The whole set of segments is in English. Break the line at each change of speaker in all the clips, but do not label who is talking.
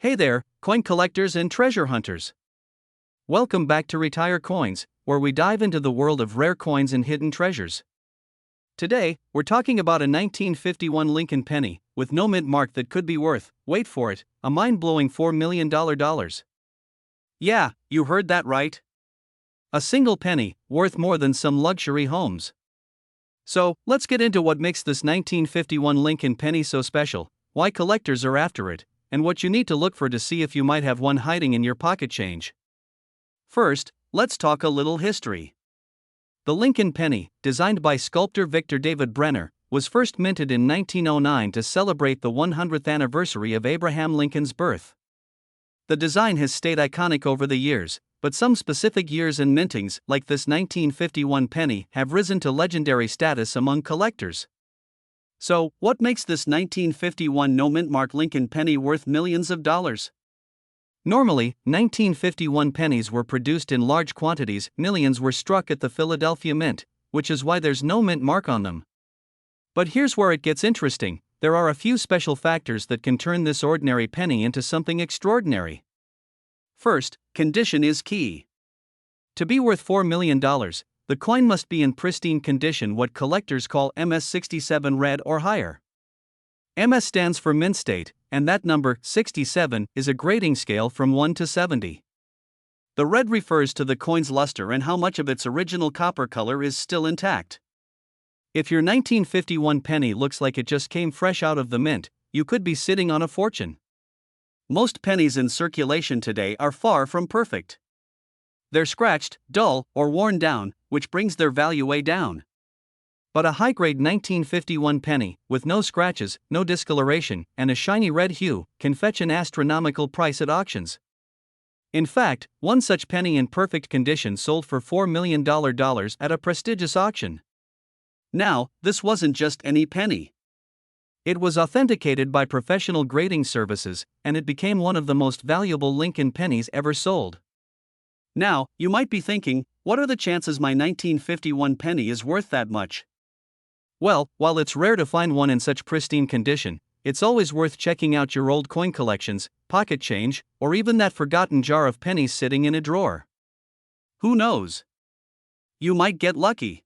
Hey there, coin collectors and treasure hunters. Welcome back to Retire Coins, where we dive into the world of rare coins and hidden treasures. Today, we're talking about a 1951 Lincoln penny, with no mint mark that could be worth, wait for it, a mind-blowing $4 million dollars. Yeah, you heard that right. A single penny, worth more than some luxury homes. So, let's get into what makes this 1951 Lincoln penny so special, why collectors are after it, and what you need to look for to see if you might have one hiding in your pocket change. First, let's talk a little history. The Lincoln penny, designed by sculptor Victor David Brenner, was first minted in 1909 to celebrate the 100th anniversary of Abraham Lincoln's birth. The design has stayed iconic over the years, but some specific years and mintings, like this 1951 penny, have risen to legendary status among collectors. So, what makes this 1951 no-mint mark Lincoln penny worth millions of dollars? Normally, 1951 pennies were produced in large quantities, millions were struck at the Philadelphia Mint, which is why there's no mint mark on them. But here's where it gets interesting, there are a few special factors that can turn this ordinary penny into something extraordinary. First, condition is key. To be worth $4 million, the coin must be in pristine condition, what collectors call MS67 red or higher. MS stands for mint state, and that number, 67, is a grading scale from 1 to 70. The red refers to the coin's luster and how much of its original copper color is still intact. If your 1951 penny looks like it just came fresh out of the mint, you could be sitting on a fortune. Most pennies in circulation today are far from perfect. They're scratched, dull, or worn down, which brings their value way down. But a high-grade 1951 penny, with no scratches, no discoloration, and a shiny red hue, can fetch an astronomical price at auctions. In fact, one such penny in perfect condition sold for $4 million at a prestigious auction. Now, this wasn't just any penny. It was authenticated by professional grading services, and it became one of the most valuable Lincoln pennies ever sold. Now, you might be thinking, what are the chances my 1951 penny is worth that much? Well, while it's rare to find one in such pristine condition, it's always worth checking out your old coin collections, pocket change, or even that forgotten jar of pennies sitting in a drawer. Who knows? You might get lucky.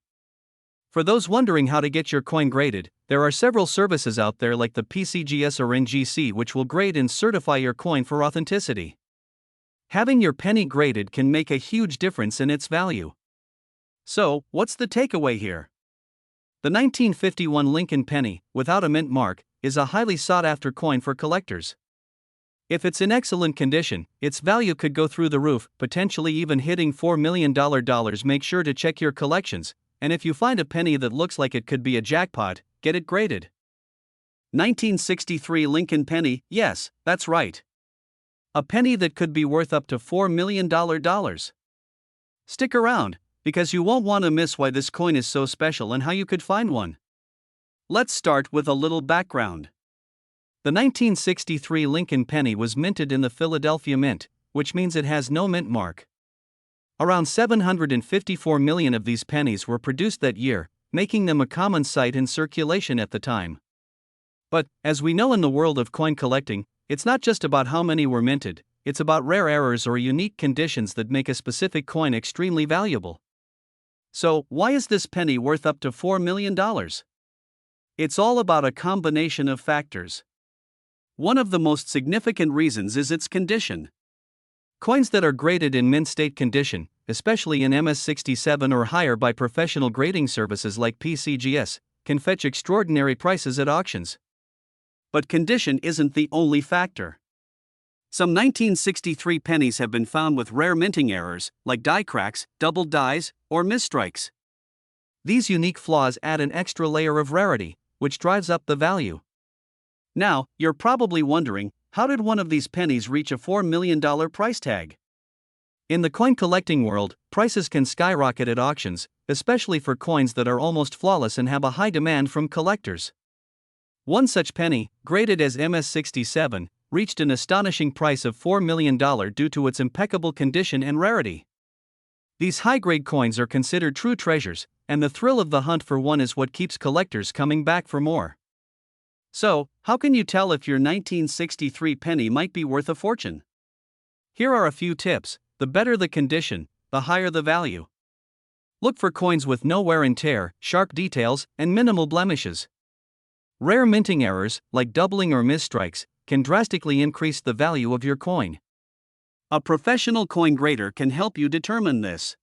For those wondering how to get your coin graded, there are several services out there like the PCGS or NGC which will grade and certify your coin for authenticity. Having your penny graded can make a huge difference in its value. So, what's the takeaway here? The 1951 Lincoln penny, without a mint mark, is a highly sought-after coin for collectors. If it's in excellent condition, its value could go through the roof, potentially even hitting $4 million. Make sure to check your collections, and if you find a penny that looks like it could be a jackpot, get it graded. 1963 Lincoln penny, yes, that's right. A penny that could be worth up to $4 million. Stick around, because you won't want to miss why this coin is so special and how you could find one. Let's start with a little background. The 1963 Lincoln penny was minted in the Philadelphia Mint, which means it has no mint mark. Around 754 million of these pennies were produced that year, making them a common sight in circulation at the time. But, as we know in the world of coin collecting, it's not just about how many were minted, it's about rare errors or unique conditions that make a specific coin extremely valuable. So, why is this penny worth up to $4 million? It's all about a combination of factors. One of the most significant reasons is its condition. Coins that are graded in mint state condition, especially in MS67 or higher by professional grading services like PCGS, can fetch extraordinary prices at auctions. But condition isn't the only factor. Some 1963 pennies have been found with rare minting errors, like die cracks, double dies, or misstrikes. These unique flaws add an extra layer of rarity, which drives up the value. Now, you're probably wondering, how did one of these pennies reach a $4 million price tag? In the coin collecting world, prices can skyrocket at auctions, especially for coins that are almost flawless and have a high demand from collectors. One such penny, graded as MS67, reached an astonishing price of $4 million due to its impeccable condition and rarity. These high-grade coins are considered true treasures, and the thrill of the hunt for one is what keeps collectors coming back for more. So, how can you tell if your 1963 penny might be worth a fortune? Here are a few tips. The better the condition, the higher the value. Look for coins with no wear and tear, sharp details, and minimal blemishes. Rare minting errors, like doubling or misstrikes, can drastically increase the value of your coin. A professional coin grader can help you determine this.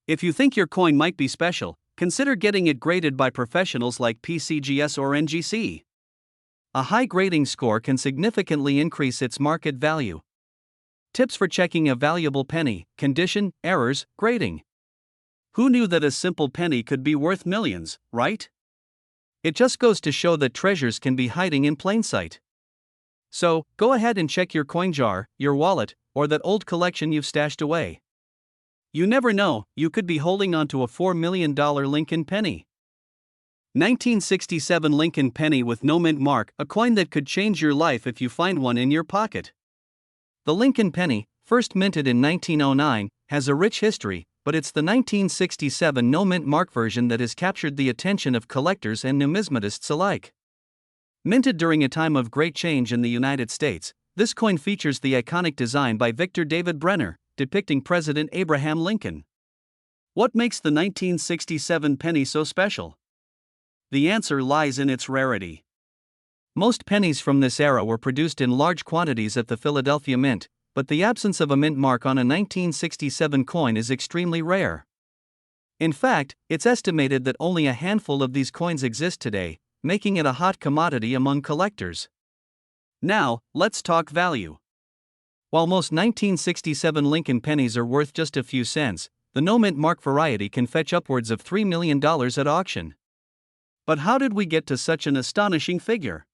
If you think your coin might be special, consider getting it graded by professionals like PCGS or NGC. A high grading score can significantly increase its market value. Tips for checking a valuable penny: condition, errors, grading. Who knew that a simple penny could be worth millions, right? It just goes to show that treasures can be hiding in plain sight. So, go ahead and check your coin jar, your wallet, or that old collection you've stashed away. You never know, you could be holding onto a $4 million Lincoln penny. 1967 Lincoln penny with no mint mark, a coin that could change your life if you find one in your pocket. The Lincoln penny, first minted in 1909, has a rich history, but it's the 1967 no mint mark version that has captured the attention of collectors and numismatists alike. Minted during a time of great change in the United States, this coin features the iconic design by Victor David Brenner, depicting President Abraham Lincoln. What makes the 1967 penny so special? The answer lies in its rarity. Most pennies from this era were produced in large quantities at the Philadelphia Mint, but the absence of a mint mark on a 1967 coin is extremely rare. In fact, it's estimated that only a handful of these coins exist today, making it a hot commodity among collectors. Now, let's talk value. While most 1967 Lincoln pennies are worth just a few cents, the no mint mark variety can fetch upwards of $3 million at auction. But how did we get to such an astonishing figure?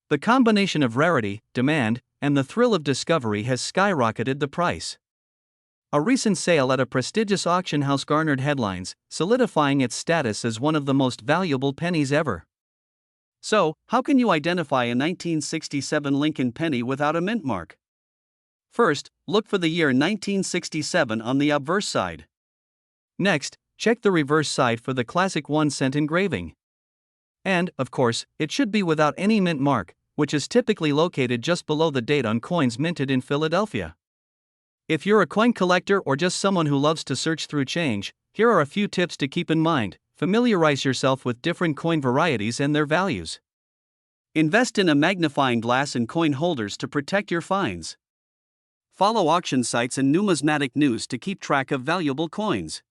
The combination of rarity, demand, and the thrill of discovery has skyrocketed the price. A recent sale at a prestigious auction house garnered headlines, solidifying its status as one of the most valuable pennies ever. So, how can you identify a 1967 Lincoln penny without a mint mark? First, look for the year 1967 on the obverse side. Next, check the reverse side for the classic 1-cent engraving. And, of course, it should be without any mint mark, which is typically located just below the date on coins minted in Philadelphia. If you're a coin collector or just someone who loves to search through change, here are a few tips to keep in mind. Familiarize yourself with different coin varieties and their values. Invest in a magnifying glass and coin holders to protect your finds. Follow auction sites and numismatic news to keep track of valuable coins.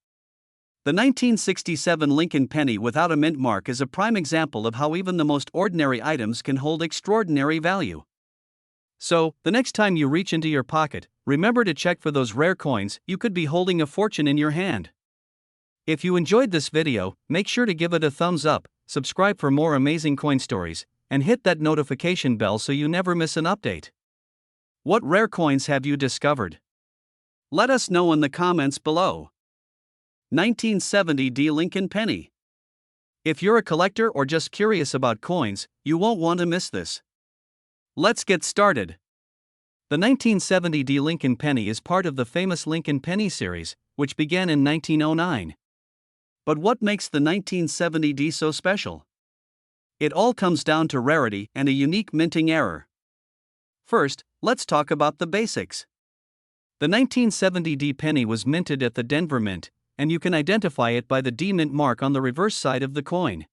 The 1967 Lincoln penny without a mint mark is a prime example of how even the most ordinary items can hold extraordinary value. So, the next time you reach into your pocket, remember to check for those rare coins. You could be holding a fortune in your hand. If you enjoyed this video, make sure to give it a thumbs up, subscribe for more amazing coin stories, and hit that notification bell so you never miss an update. What rare coins have you discovered? Let us know in the comments below. 1970 D Lincoln penny. If you're a collector or just curious about coins, you won't want to miss this. Let's get started. The 1970 D Lincoln penny is part of the famous Lincoln penny series, which began in 1909. But what makes the 1970 D so special? It all comes down to rarity and a unique minting error. First, let's talk about the basics. The 1970 D penny was minted at the Denver Mint, and you can identify it by the D mint mark on the reverse side of the coin.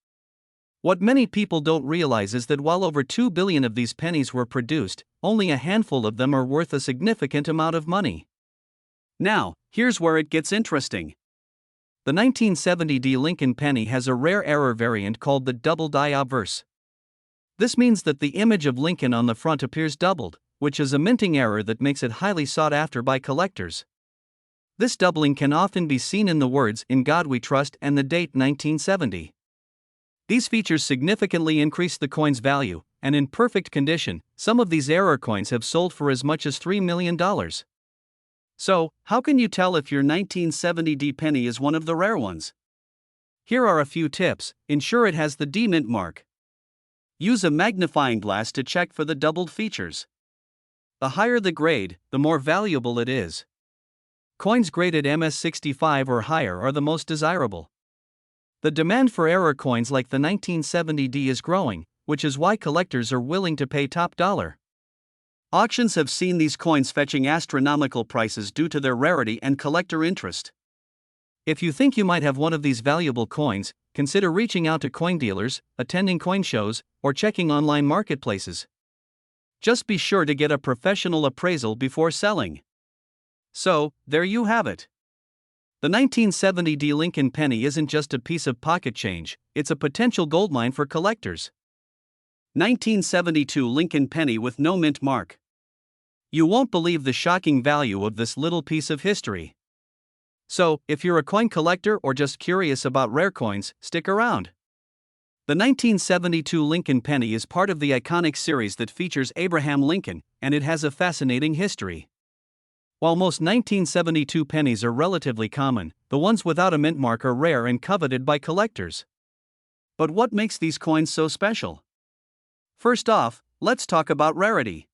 What many people don't realize is that while over 2 billion of these pennies were produced, only a handful of them are worth a significant amount of money. Now, here's where it gets interesting. The 1970 D Lincoln penny has a rare error variant called the double die obverse. This means that the image of Lincoln on the front appears doubled, which is a minting error that makes it highly sought after by collectors. This doubling can often be seen in the words "In God We Trust" and the date 1970. These features significantly increase the coin's value, and in perfect condition, some of these error coins have sold for as much as $3 million. So, how can you tell if your 1970 D penny is one of the rare ones? Here are a few tips. Ensure it has the D mint mark. Use a magnifying glass to check for the doubled features. The higher the grade, the more valuable it is. Coins graded MS65 or higher are the most desirable. The demand for error coins like the 1970 D is growing, which is why collectors are willing to pay top dollar. Auctions have seen these coins fetching astronomical prices due to their rarity and collector interest. If you think you might have one of these valuable coins, consider reaching out to coin dealers, attending coin shows, or checking online marketplaces. Just be sure to get a professional appraisal before selling. So, there you have it. The 1970 Lincoln penny isn't just a piece of pocket change, it's a potential goldmine for collectors. 1972 Lincoln penny with no mint mark. You won't believe the shocking value of this little piece of history. So, if you're a coin collector or just curious about rare coins, stick around. The 1972 Lincoln penny is part of the iconic series that features Abraham Lincoln, and it has a fascinating history. While most 1972 pennies are relatively common, the ones without a mint mark are rare and coveted by collectors. But what makes these coins so special? First off, let's talk about rarity.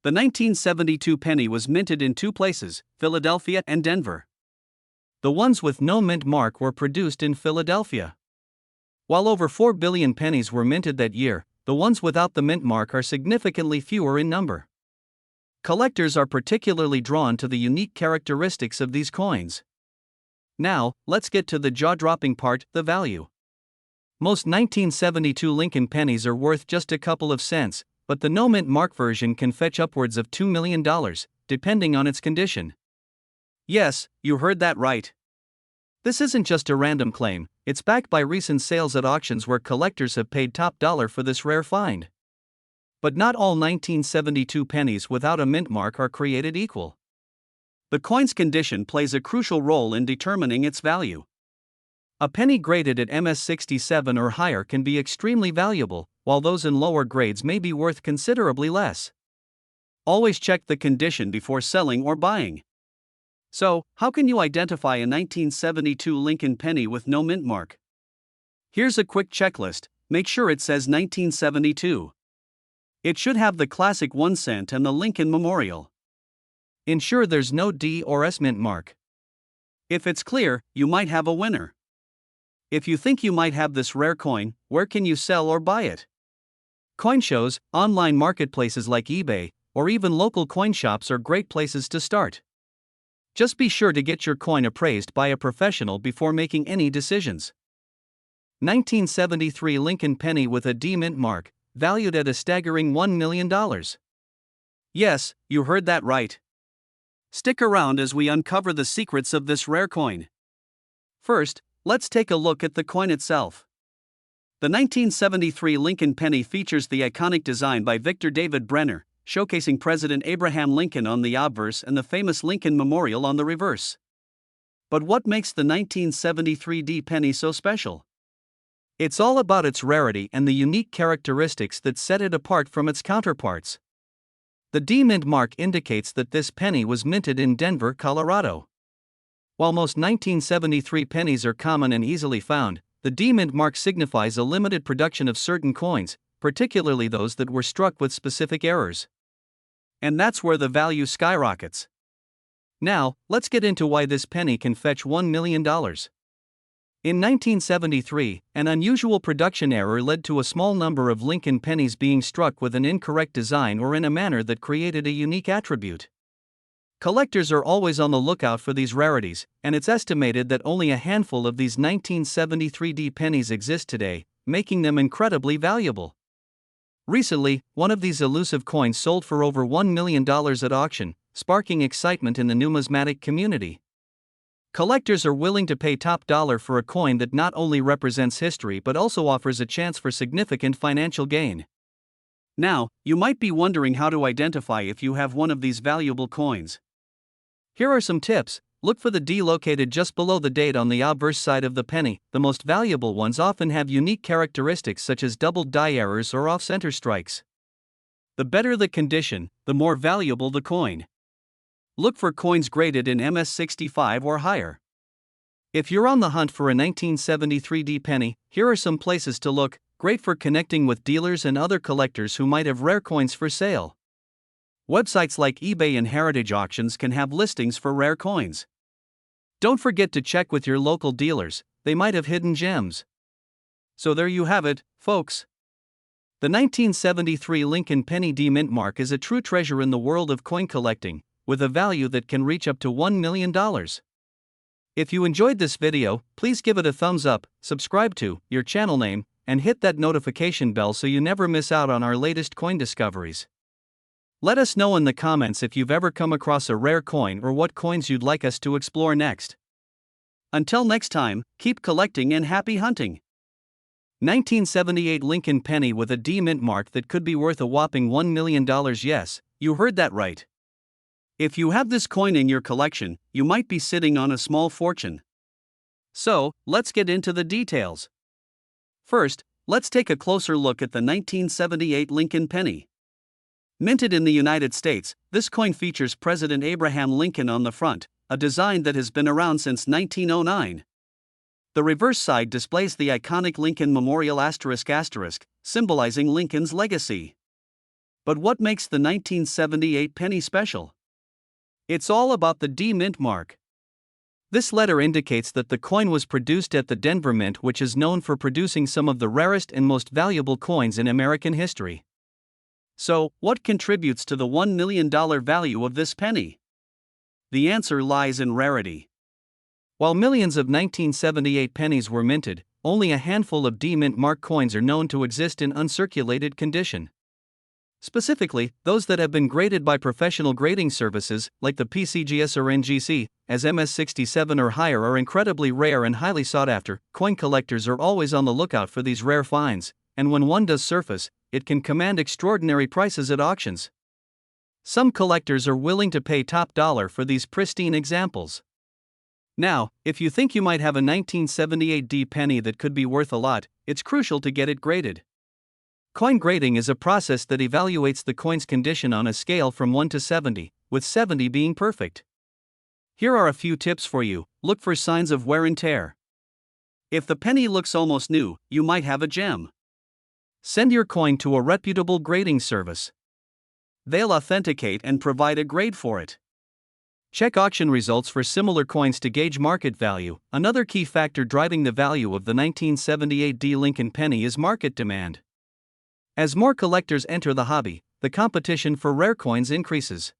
The 1972 penny was minted in two places, Philadelphia and Denver. The ones with no mint mark were produced in Philadelphia. While over 4 billion pennies were minted that year, the ones without the mint mark are significantly fewer in number. Collectors are particularly drawn to the unique characteristics of these coins. Now, let's get to the jaw-dropping part, the value. Most 1972 Lincoln pennies are worth just a couple of cents, but the no mint mark version can fetch upwards of $2 million, depending on its condition. Yes, you heard that right. This isn't just a random claim, it's backed by recent sales at auctions where collectors have paid top dollar for this rare find. But not all 1972 pennies without a mint mark are created equal. The coin's condition plays a crucial role in determining its value. A penny graded at MS67 or higher can be extremely valuable, while those in lower grades may be worth considerably less. Always check the condition before selling or buying. So, how can you identify a 1972 Lincoln penny with no mint mark? Here's a quick checklist. Make sure it says 1972. It should have the classic 1 cent and the Lincoln Memorial. Ensure there's no D or S mint mark. If it's clear, you might have a winner. If you think you might have this rare coin, where can you sell or buy it? Coin shows, online marketplaces like eBay, or even local coin shops are great places to start. Just be sure to get your coin appraised by a professional before making any decisions. 1973 Lincoln penny with a D mint mark, valued at a staggering $1 million. Yes, you heard that right. Stick around as we uncover the secrets of this rare coin. First, let's take a look at the coin itself. The 1973 Lincoln penny features the iconic design by Victor David Brenner, showcasing President Abraham Lincoln on the obverse and the famous Lincoln Memorial on the reverse. But what makes the 1973 D penny so special? It's all about its rarity and the unique characteristics that set it apart from its counterparts. The D mint mark indicates that this penny was minted in Denver, Colorado. While most 1973 pennies are common and easily found, the D mint mark signifies a limited production of certain coins, particularly those that were struck with specific errors. And that's where the value skyrockets. Now, let's get into why this penny can fetch $1 million. In 1973, an unusual production error led to a small number of Lincoln pennies being struck with an incorrect design or in a manner that created a unique attribute. Collectors are always on the lookout for these rarities, and it's estimated that only a handful of these 1973 D pennies exist today, making them incredibly valuable. Recently, one of these elusive coins sold for over $1 million at auction, sparking excitement in the numismatic community. Collectors are willing to pay top dollar for a coin that not only represents history but also offers a chance for significant financial gain. Now, you might be wondering how to identify if you have one of these valuable coins. Here are some tips. Look for the D located just below the date on the obverse side of the penny. The most valuable ones often have unique characteristics such as doubled die errors or off-center strikes. The better the condition, the more valuable the coin. Look for coins graded in MS65 or higher. If you're on the hunt for a 1973 D penny, here are some places to look, great for connecting with dealers and other collectors who might have rare coins for sale. Websites like eBay and heritage auctions can have listings for rare coins. Don't forget to check with your local dealers, they might have hidden gems. So there you have it, folks. The 1973 Lincoln penny D mint mark is a true treasure in the world of coin collecting, with a value that can reach up to $1 million. If you enjoyed this video, please give it a thumbs up, subscribe to your channel name, and hit that notification bell so you never miss out on our latest coin discoveries. Let us know in the comments if you've ever come across a rare coin or what coins you'd like us to explore next. Until next time, keep collecting and happy hunting! 1978 Lincoln penny with a D mint mark that could be worth a whopping $1 million. Yes, you heard that right. If you have this coin in your collection, you might be sitting on a small fortune. So, let's get into the details. First, let's take a closer look at the 1978 Lincoln penny. Minted in the United States, this coin features President Abraham Lincoln on the front, a design that has been around since 1909. The reverse side displays the iconic Lincoln Memorial ***, symbolizing Lincoln's legacy. But what makes the 1978 penny special? It's all about the D mint mark. This letter indicates that the coin was produced at the Denver Mint, which is known for producing some of the rarest and most valuable coins in American history. So, what contributes to the $1 million value of this penny? The answer lies in rarity. While millions of 1978 pennies were minted, only a handful of D mint mark coins are known to exist in uncirculated condition. Specifically, those that have been graded by professional grading services, like the PCGS or NGC, as MS67 or higher are incredibly rare and highly sought after. Coin collectors are always on the lookout for these rare finds, and when one does surface, it can command extraordinary prices at auctions. Some collectors are willing to pay top dollar for these pristine examples. Now, if you think you might have a 1978 D penny that could be worth a lot, it's crucial to get it graded. Coin grading is a process that evaluates the coin's condition on a scale from 1 to 70, with 70 being perfect. Here are a few tips for you. Look for signs of wear and tear. If the penny looks almost new, you might have a gem. Send your coin to a reputable grading service. They'll authenticate and provide a grade for it. Check auction results for similar coins to gauge market value. Another key factor driving the value of the 1978 D Lincoln penny is market demand. As more collectors enter the hobby, the competition for rare coins increases.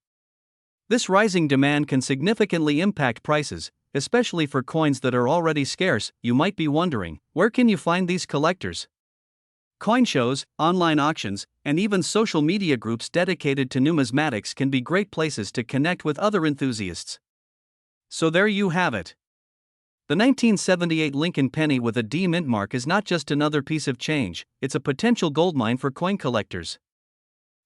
This rising demand can significantly impact prices, especially for coins that are already scarce. You might be wondering, where can you find these collectors? Coin shows, online auctions, and even social media groups dedicated to numismatics can be great places to connect with other enthusiasts. So there you have it. The 1978 Lincoln penny with a D mint mark is not just another piece of change, it's a potential goldmine for coin collectors.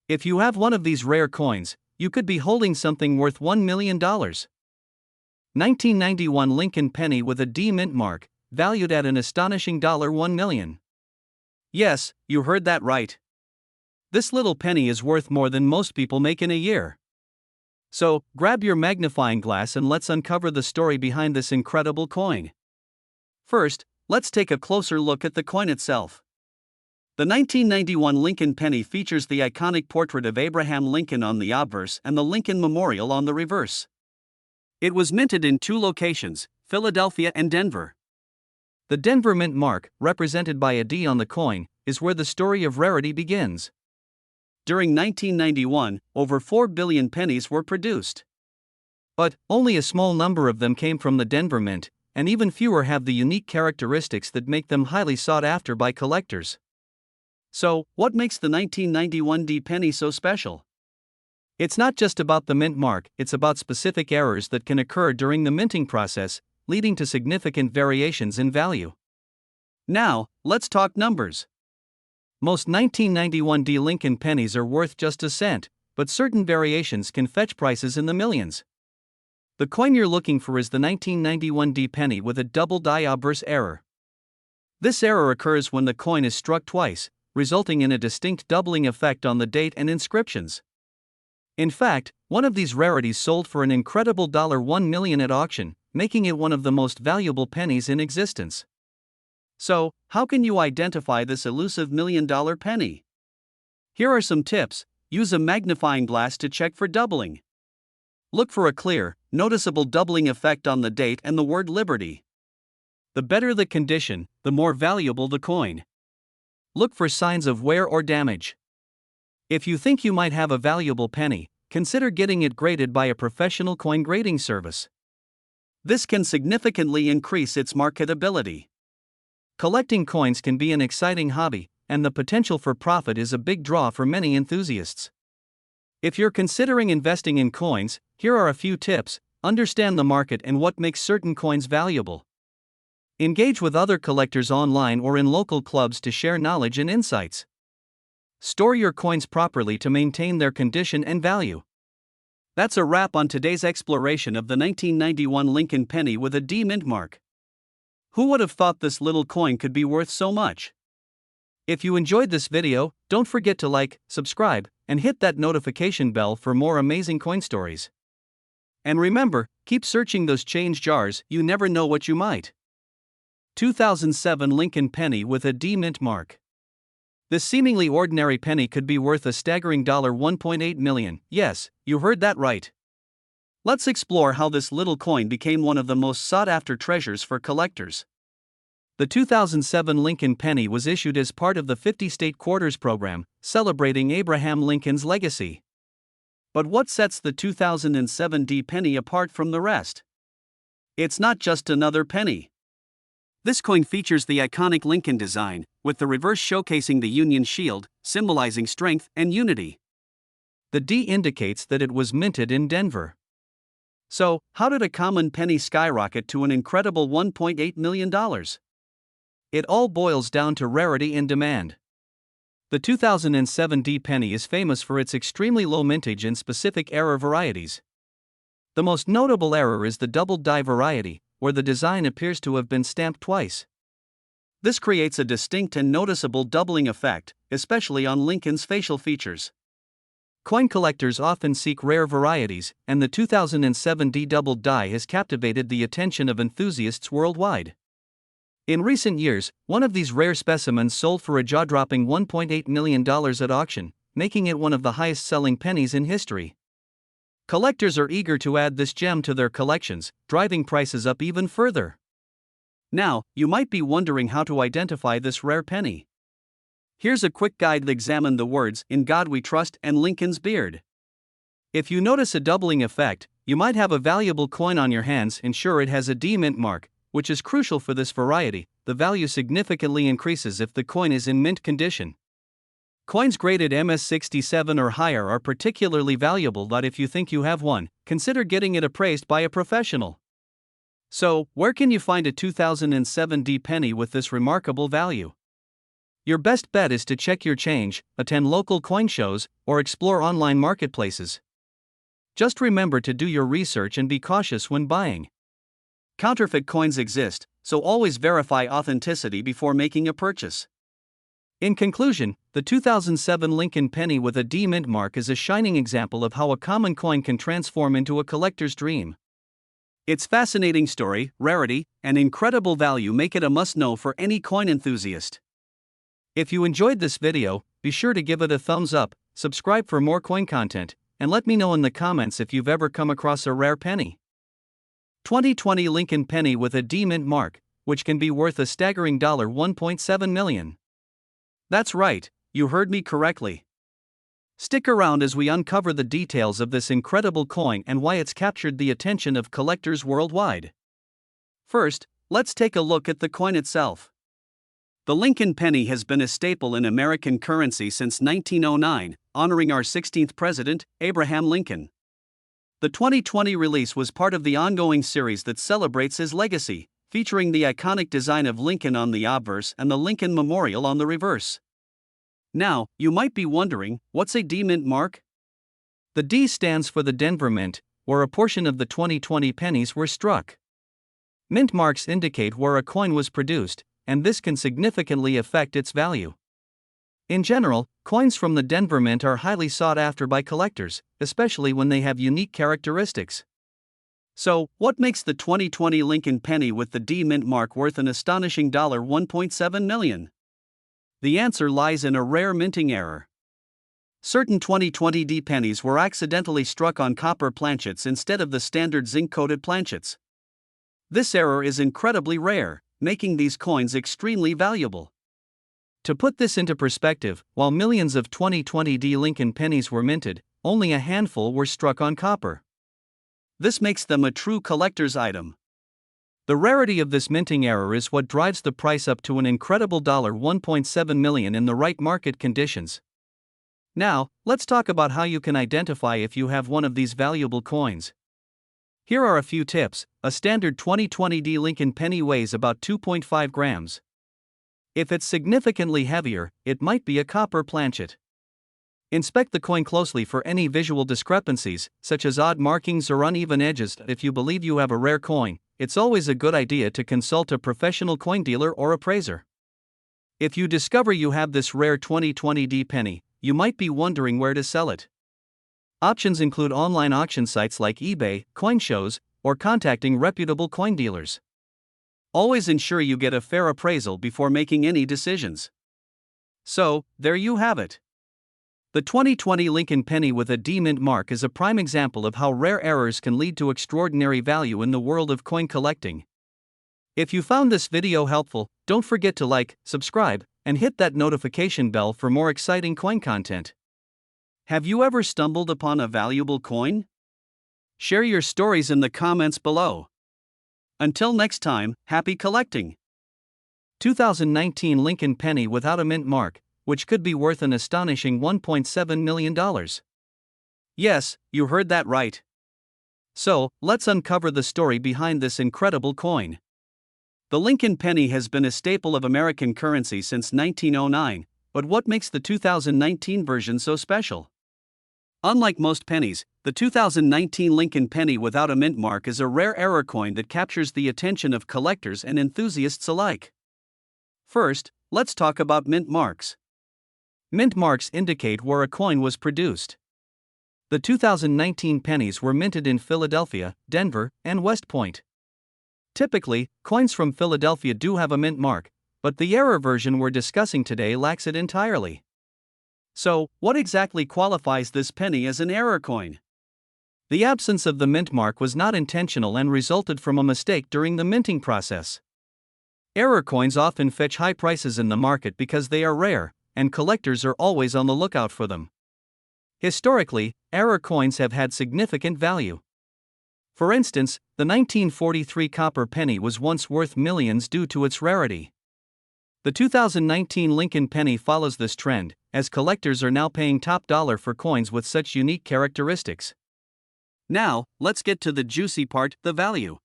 If you have one of these rare coins, you could be holding something worth $1 million. 1991 Lincoln penny with a D mint mark, valued at an astonishing $1 million. Yes, you heard that right. This little penny is worth more than most people make in a year. So, grab your magnifying glass and let's uncover the story behind this incredible coin. First, let's take a closer look at the coin itself. The 1991 Lincoln penny features the iconic portrait of Abraham Lincoln on the obverse and the Lincoln Memorial on the reverse. It was minted in two locations, Philadelphia and Denver. The Denver Mint mark, represented by a D on the coin, is where the story of rarity begins. During 1991, over 4 billion pennies were produced. But only a small number of them came from the Denver Mint, and even fewer have the unique characteristics that make them highly sought after by collectors. So, what makes the 1991 D penny so special? It's not just about the mint mark, it's about specific errors that can occur during the minting process, leading to significant variations in value. Now, let's talk numbers. Most 1991 D Lincoln pennies are worth just a cent, but certain variations can fetch prices in the millions. The coin you're looking for is the 1991 D penny with a double die obverse error. This error occurs when the coin is struck twice, resulting in a distinct doubling effect on the date and inscriptions. In fact, one of these rarities sold for an incredible $1 million at auction, making it one of the most valuable pennies in existence. So, how can you identify this elusive $1 million penny? Here are some tips. Use a magnifying glass to check for doubling. Look for a clear, noticeable doubling effect on the date and the word Liberty. The better the condition, the more valuable the coin. look for signs of wear or damage. If you think you might have a valuable penny, consider getting it graded by a professional coin grading service. This can significantly increase its marketability. Collecting coins can be an exciting hobby, and the potential for profit is a big draw for many enthusiasts. If you're considering investing in coins, here are a few tips. Understand the market and what makes certain coins valuable. Engage with other collectors online or in local clubs to share knowledge and insights. Store your coins properly to maintain their condition and value. That's a wrap on today's exploration of the 1991 Lincoln penny with a D mint mark. Who would have thought this little coin could be worth so much? If you enjoyed this video, don't forget to like, subscribe, and hit that notification bell for more amazing coin stories. And remember, keep searching those change jars, you never know what you might. 2007 Lincoln penny with a D mint mark. This seemingly ordinary penny could be worth a staggering $1.8 million. Yes, you heard that right. Let's explore how this little coin became one of the most sought-after treasures for collectors. The 2007 Lincoln penny was issued as part of the 50-state quarters program, celebrating Abraham Lincoln's legacy. But what sets the 2007 D penny apart from the rest? It's not just another penny. This coin features the iconic Lincoln design, with the reverse showcasing the Union shield, symbolizing strength and unity. The D indicates that it was minted in Denver. So, how did a common penny skyrocket to an incredible $1.8 million? It all boils down to rarity and demand. The 2007 D penny is famous for its extremely low mintage in specific erorr varieties. The most notable erorr is the double die variety, where the design appears to have been stamped twice. This creates a distinct and noticeable doubling effect, especially on Lincoln's facial features. Coin collectors often seek rare varieties, and the 2007 D double die has captivated the attention of enthusiasts worldwide. In recent years, one of these rare specimens sold for a jaw-dropping $1.8 million at auction, making it one of the highest-selling pennies in history. Collectors are eager to add this gem to their collections, driving prices up even further. Now, you might be wondering how to identify this rare penny. Here's a quick guide to examine the words "In God We Trust" and Lincoln's beard. If you notice a doubling effect, you might have a valuable coin on your hands. Ensure it has a D mint mark, which is crucial for this variety. The value significantly increases if the coin is in mint condition. Coins graded MS67 or higher are particularly valuable, but if you think you have one, consider getting it appraised by a professional. So, where can you find a 2007 D penny with this remarkable value? Your best bet is to check your change, attend local coin shows, or explore online marketplaces. Just remember to do your research and be cautious when buying. Counterfeit coins exist, so always verify authenticity before making a purchase. In conclusion, the 2007 Lincoln penny with a D mint mark is a shining example of how a common coin can transform into a collector's dream. Its fascinating story, rarity, and incredible value make it a must-know for any coin enthusiast. If you enjoyed this video, be sure to give it a thumbs up, subscribe for more coin content, and let me know in the comments if you've ever come across a rare penny. 2020 Lincoln penny with a D mint mark, which can be worth a staggering $1.7 million. That's right, you heard me correctly. Stick around as we uncover the details of this incredible coin and why it's captured the attention of collectors worldwide. First, let's take a look at the coin itself. The Lincoln penny has been a staple in American currency since 1909, honoring our 16th president, Abraham Lincoln. The 2020 release was part of the ongoing series that celebrates his legacy, featuring the iconic design of Lincoln on the obverse and the Lincoln Memorial on the reverse. Now, you might be wondering, what's a D mint mark? The D stands for the Denver Mint, where a portion of the 2020 pennies were struck. Mint marks indicate where a coin was produced, and this can significantly affect its value. In general, coins from the Denver Mint are highly sought after by collectors, especially when they have unique characteristics. So, what makes the 2020 Lincoln penny with the D mint mark worth an astonishing $1.7 million? The answer lies in a rare minting error. Certain 2020 D pennies were accidentally struck on copper planchets instead of the standard zinc-coated planchets. This error is incredibly rare, making these coins extremely valuable. To put this into perspective, while millions of 2020 Lincoln pennies were minted, only a handful were struck on copper. This makes them a true collector's item. The rarity of this minting error is what drives the price up to an incredible $1.7 million in the right market conditions. Now, let's talk about how you can identify if you have one of these valuable coins. Here are a few tips. A standard 2020 Lincoln penny weighs about 2.5 grams. If it's significantly heavier, it might be a copper planchet. Inspect the coin closely for any visual discrepancies, such as odd markings or uneven edges. If you believe you have a rare coin, it's always a good idea to consult a professional coin dealer or appraiser. If you discover you have this rare 2020 penny, you might be wondering where to sell it. Options include online auction sites like eBay, coin shows, or contacting reputable coin dealers. Always ensure you get a fair appraisal before making any decisions. So, there you have it. The 2020 Lincoln penny with a D mint mark is a prime example of how rare errors can lead to extraordinary value in the world of coin collecting. If you found this video helpful, don't forget to like, subscribe, and hit that notification bell for more exciting coin content. Have you ever stumbled upon a valuable coin? Share your stories in the comments below. Until next time, happy collecting! 2019 Lincoln penny without a mint mark, which could be worth an astonishing $1.7 million. Yes, you heard that right. So, let's uncover the story behind this incredible coin. The Lincoln penny has been a staple of American currency since 1909, but what makes the 2019 version so special? Unlike most pennies, the 2019 Lincoln penny without a mint mark is a rare error coin that captures the attention of collectors and enthusiasts alike. First, let's talk about mint marks. Mint marks indicate where a coin was produced. The 2019 pennies were minted in Philadelphia, Denver, and West Point. Typically, coins from Philadelphia do have a mint mark, but the error version we're discussing today lacks it entirely. So, what exactly qualifies this penny as an error coin? The absence of the mint mark was not intentional and resulted from a mistake during the minting process. Error coins often fetch high prices in the market because they are rare, and collectors are always on the lookout for them. Historically, error coins have had significant value. For instance, the 1943 copper penny was once worth millions due to its rarity. The 2019 Lincoln penny follows this trend, as collectors are now paying top dollar for coins with such unique characteristics. Now, let's get to the juicy part, the value.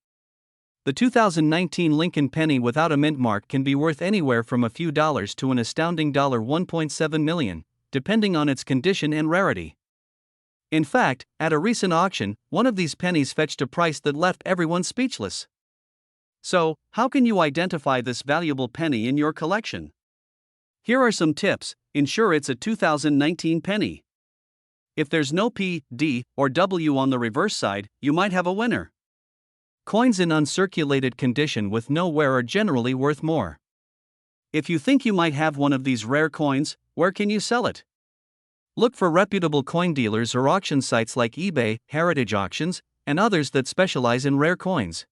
The 2019 Lincoln penny without a mint mark can be worth anywhere from a few dollars to an astounding $1.7 million, depending on its condition and rarity. In fact, at a recent auction, one of these pennies fetched a price that left everyone speechless. So, how can you identify this valuable penny in your collection? Here are some tips. Ensure it's a 2019 penny. If there's no P, D, or W on the reverse side, you might have a winner. Coins in uncirculated condition with no wear are generally worth more. If you think you might have one of these rare coins, where can you sell it? Look for reputable coin dealers or auction sites like eBay, Heritage Auctions, and others that specialize in rare coins.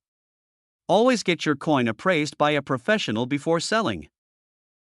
Always get your coin appraised by a professional before selling.